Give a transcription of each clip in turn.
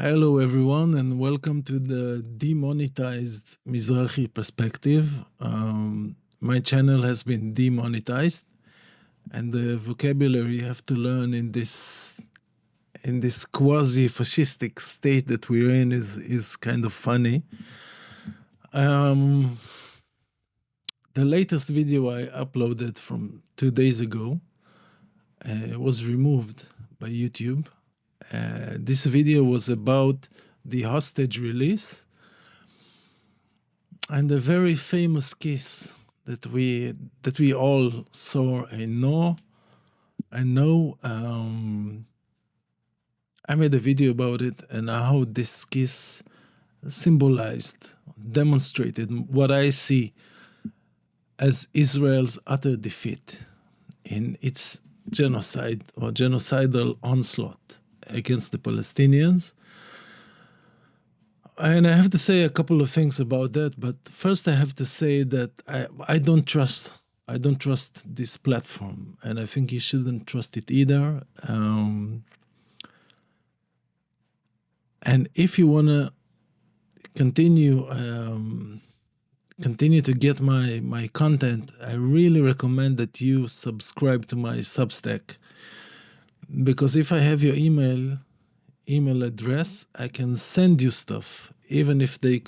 Hello, everyone, and welcome to the demonetized Mizrahi perspective. My channel has been demonetized, and the vocabulary you have to learn in this quasi-fascistic state that we're in is kind of funny. The latest video I uploaded from 2 days ago was removed by YouTube. This video was about the hostage release and a very famous kiss that we all saw and know. I made a video about it and how this kiss symbolized, demonstrated what I see as Israel's utter defeat in its genocide or genocidal onslaught against the Palestinians. And I have to say a couple of things about that, but first I have to say that I don't trust this platform, and I think you shouldn't trust it either. And if you want to continue to get my content, I really recommend that you subscribe to my Substack, because if I have your email address, I can send you stuff, even if they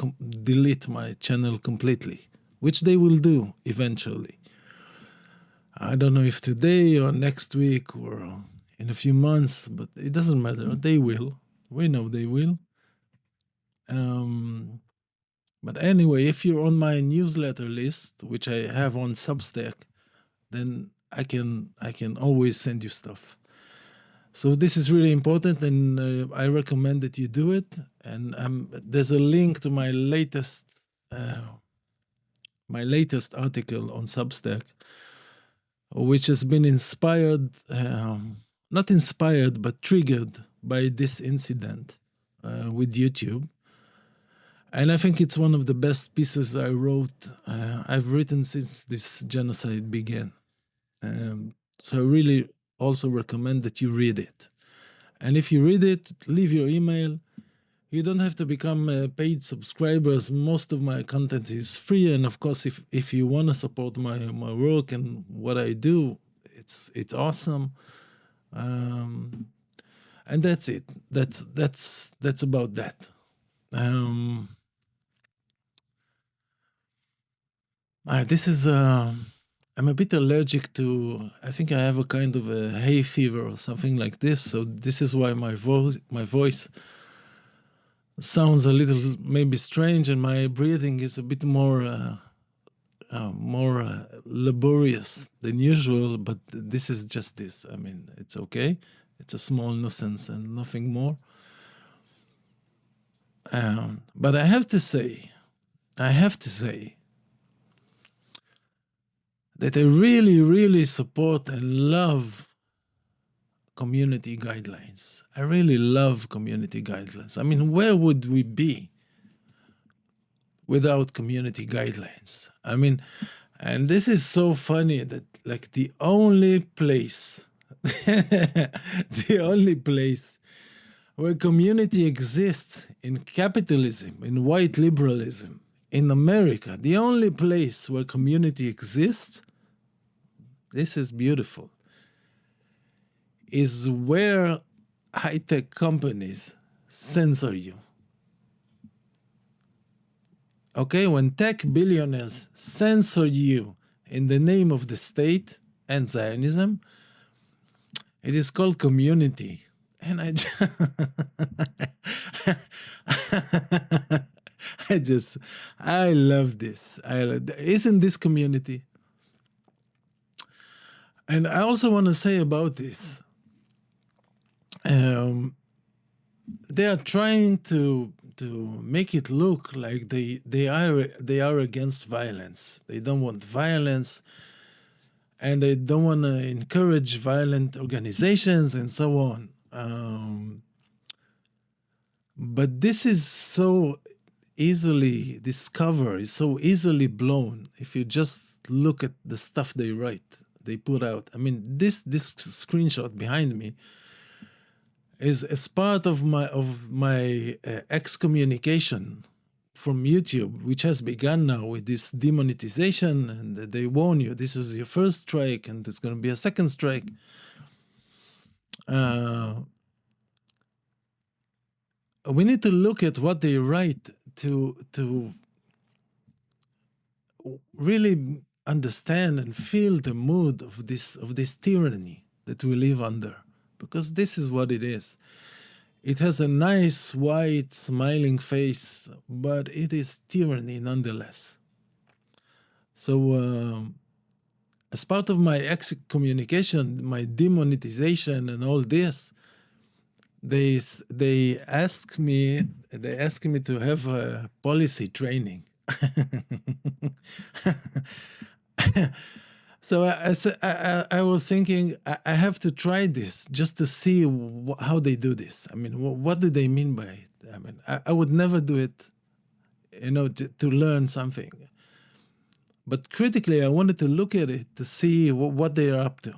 delete my channel completely, which they will do eventually. I don't know if today or next week or in a few months, but it doesn't matter. They will. We know they will. But anyway, if you're on my newsletter list, which I have on Substack, then I can always send you stuff. So this is really important, and I recommend that you do it. And there's a link to my latest article on Substack, which has been inspired, not inspired, but triggered by this incident with YouTube. And I think it's one of the best pieces I've written since this genocide began. So I really also recommend that you read it. And if you read it, leave your email. You don't have to become paid subscribers. Most of my content is free. And of course, if you want to support my work and what I do, it's awesome. And that's it. That's about that. This is I'm a bit allergic to, I think I have a kind of a hay fever or something like this. So this is why my voice sounds a little maybe strange, and my breathing is a bit more laborious than usual. But this is just this. I mean, it's okay. It's a small nuisance and nothing more. But I have to say that I really, really support and love community guidelines. I really love community guidelines. I mean, where would we be without community guidelines? I mean, and this is so funny that like the only place, the only place where community exists in capitalism, in white liberalism, in America, the only place where community exists, this is beautiful, is where high-tech companies censor you. Okay, when tech billionaires censor you in the name of the state and Zionism, it is called community. And I love this. Isn't this community? And I also want to say about this, they are trying to make it look like they are against violence. They don't want violence, and they don't want to encourage violent organizations and so on. But this is so easily discovered, is so easily blown if you just look at the stuff they put out. I mean, this screenshot behind me is as part of my excommunication from YouTube, which has begun now with this demonetization, and they warn you this is your first strike, and there's going to be a second strike. We need to look at what they write to really understand and feel the mood of this tyranny that we live under, because this is what it is. It has a nice white smiling face, but it is tyranny nonetheless. So as part of my excommunication, my demonetization and all this, they asked me to have a policy training. So I was thinking I have to try this just to see how they do this. I mean, what do they mean by it? I mean, I would never do it, to learn something. But critically, I wanted to look at it to see what they are up to.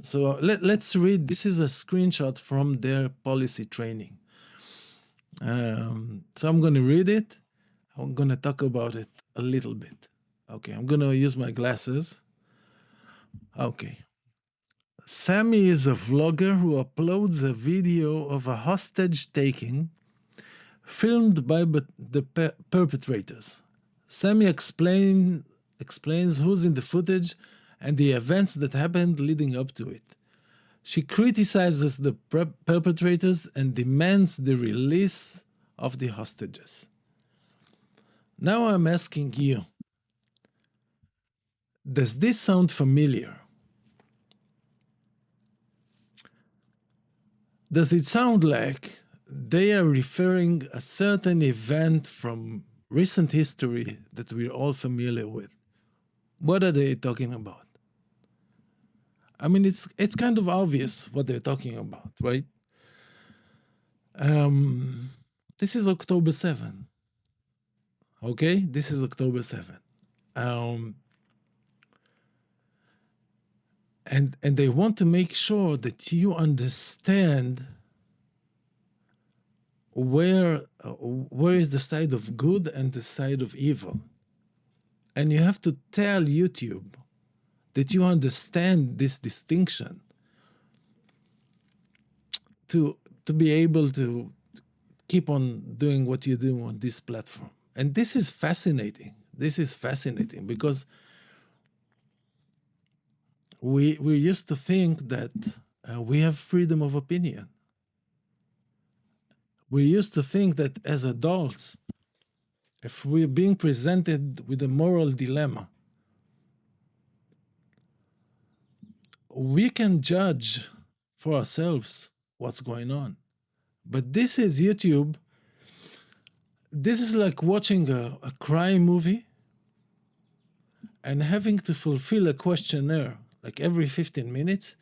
So let's read. This is a screenshot from their policy training. So I'm going to read it. I'm going to talk about it a little bit. Okay, I'm going to use my glasses. Okay. Sammy is a vlogger who uploads a video of a hostage taking filmed by the perpetrators. Sammy explains who's in the footage and the events that happened leading up to it. She criticizes the perpetrators and demands the release of the hostages. Now I'm asking you, does this sound familiar? Does it sound like they are referring a certain event from recent history that we're all familiar with? What are they talking about? I mean, it's kind of obvious what they're talking about, right? This is October 7th. Okay, this is October 7th. And they want to make sure that you understand where is the side of good and the side of evil. And you have to tell YouTube that you understand this distinction to be able to keep on doing what you do on this platform. And this is fascinating. This is fascinating because we used to think that we have freedom of opinion. We used to think that as adults, if we're being presented with a moral dilemma, we can judge for ourselves what's going on. But this is YouTube. This is like watching a crime movie and having to fulfill a questionnaire like every 15 minutes.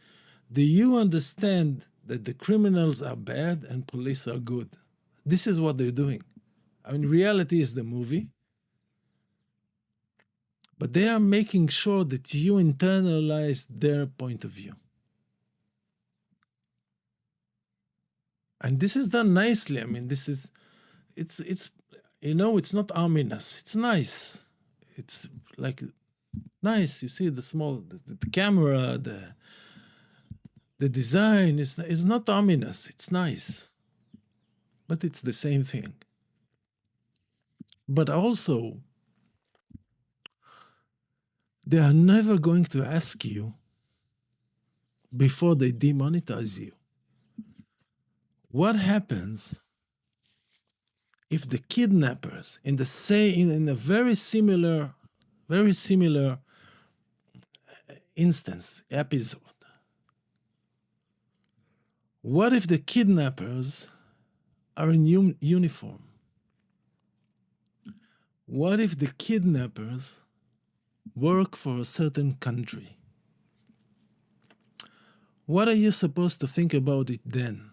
Do you understand that the criminals are bad and police are good? This is what they're doing. I mean, reality is the movie, but they are making sure that you internalize their point of view. And this is done nicely. I mean, it's it's not ominous. It's nice. It's like nice. You see the camera, the design is not ominous. It's nice. But it's the same thing. But also, they are never going to ask you before they demonetize you. What happens if the kidnappers in a very similar instance episode? What if the kidnappers are in uniform? What if the kidnappers work for a certain country? What are you supposed to think about it then?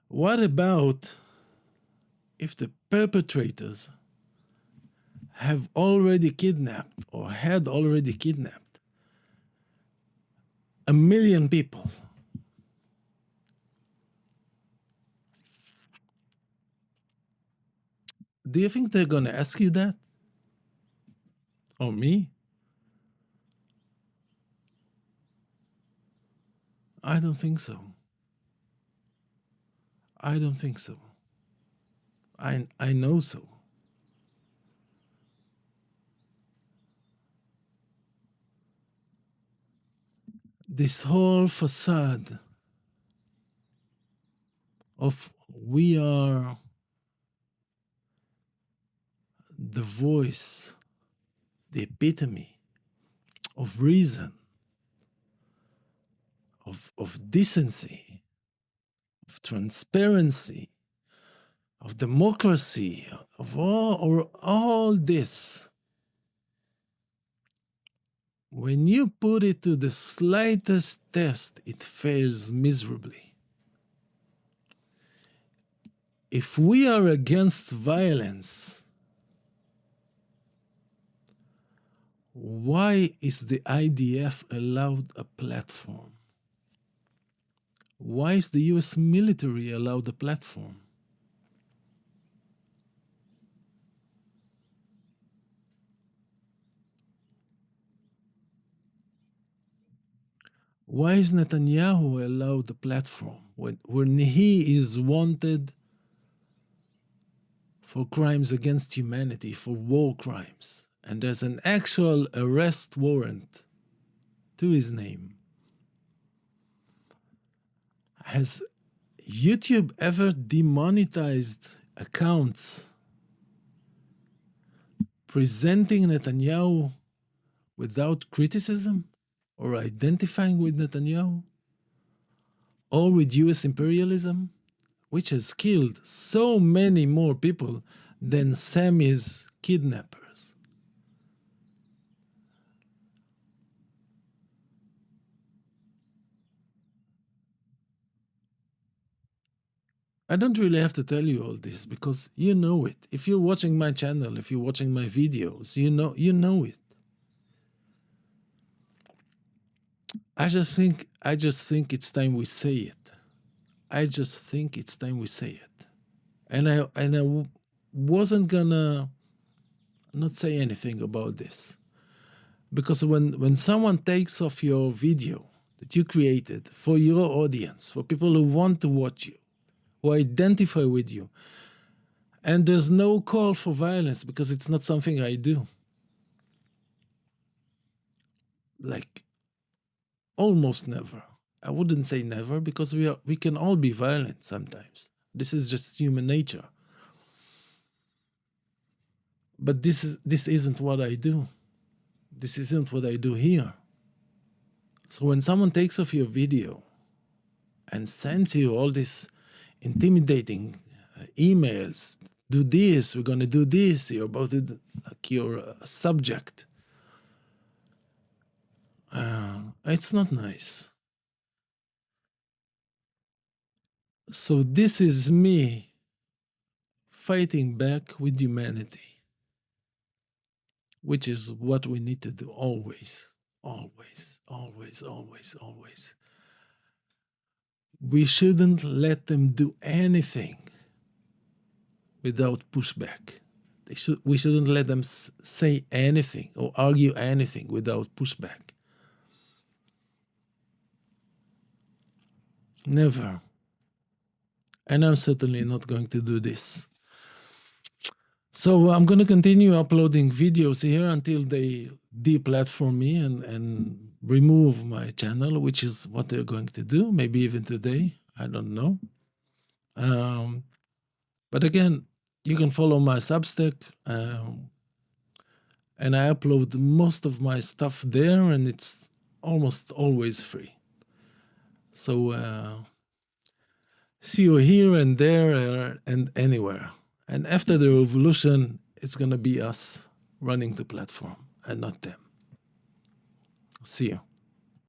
What about if the perpetrators have already kidnapped or had already kidnapped 1 million people? Do you think they're going to ask you that? Or me? I don't think so. I don't think so. I know so. This whole facade of we are the voice, the epitome of reason, of decency, of transparency, of democracy, of all this. When you put it to the slightest test, it fails miserably. If we are against violence, why is the IDF allowed a platform? Why is the US military allowed a platform? Why is Netanyahu allowed a platform when he is wanted for crimes against humanity, for war crimes, and there's an actual arrest warrant to his name? Has YouTube ever demonetized accounts presenting Netanyahu without criticism or identifying with Netanyahu or with US imperialism, which has killed so many more people than Sammy's kidnappers? I don't really have to tell you all this because you know it. If you're watching my channel, if you're watching my videos, you know it. I just think it's time we say it. I just think it's time we say it. And I wasn't gonna not say anything about this because when someone takes off your video that you created for your audience, for people who want to watch you, who identify with you, and there's no call for violence because it's not something I do, like almost never. I wouldn't say never because we can all be violent sometimes. This is just human nature. But this isn't what I do. This isn't what I do here. So when someone takes off your video and sends you all these intimidating emails, do this, we're going to do this, you're about to, like your subject, it's not nice. So this is me fighting back with humanity, which is what we need to do always, always, always, always, always. We shouldn't let them do anything without pushback. We shouldn't let them say anything or argue anything without pushback. Never. And I'm certainly not going to do this. So I'm going to continue uploading videos here until they deplatform me and remove my channel, which is what they're going to do, maybe even today. I don't know. But again, you can follow my Substack, and I upload most of my stuff there, and it's almost always free. So see you here and there and anywhere. And after the revolution, it's going to be us running the platform and not them. See you.